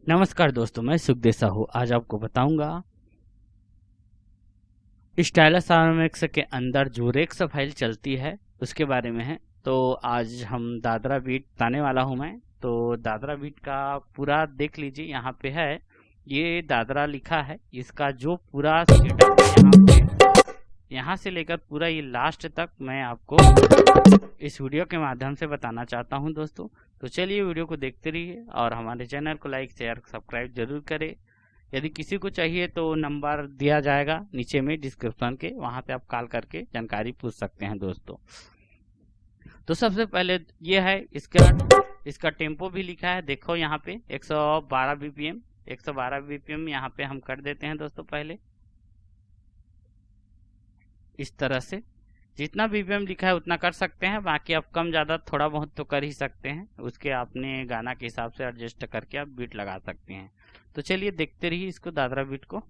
नमस्कार दोस्तों, मैं सुखदेव साहू आज आपको बताऊंगा स्टाइलस आरएमएक्स के अंदर जो रेक्स फाइल चलती है उसके बारे में है। तो आज हम दादरा बीट बताने वाला हूं मैं। तो दादरा बीट का पूरा देख लीजिए, यहाँ पे है, ये दादरा लिखा है। इसका जो पूरा सेटअप है यहाँ से लेकर पूरा ये लास्ट तक मैं आपको इस वीडियो के माध्यम से बताना चाहता हूं दोस्तों। तो चलिए वीडियो को देखते रहिए और हमारे चैनल को लाइक शेयर सब्सक्राइब जरूर करें। यदि किसी को चाहिए तो नंबर दिया जाएगा नीचे में डिस्क्रिप्शन के, वहां पे आप कॉल करके जानकारी पूछ सकते हैं दोस्तों। तो सबसे पहले ये है इसका टेम्पो भी लिखा है, देखो यहाँ पे 112 बीपीएम 112 बीपीएम यहाँ पे हम कर देते हैं दोस्तों। पहले इस तरह से जितना बीपीएम लिखा है उतना कर सकते हैं, बाकी आप कम ज़्यादा थोड़ा बहुत तो कर ही सकते हैं, उसके आपने गाना के हिसाब से एडजस्ट करके आप बीट लगा सकते हैं। तो चलिए देखते रहिए इसको, दादरा बीट को।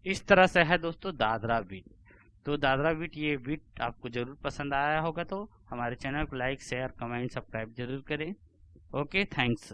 इस तरह से है दोस्तों दादरा बीट। तो दादरा बीट, ये बीट आपको जरूर पसंद आया होगा तो हमारे चैनल को लाइक शेयर कमेंट सब्सक्राइब जरूर करें। Okay, thanks.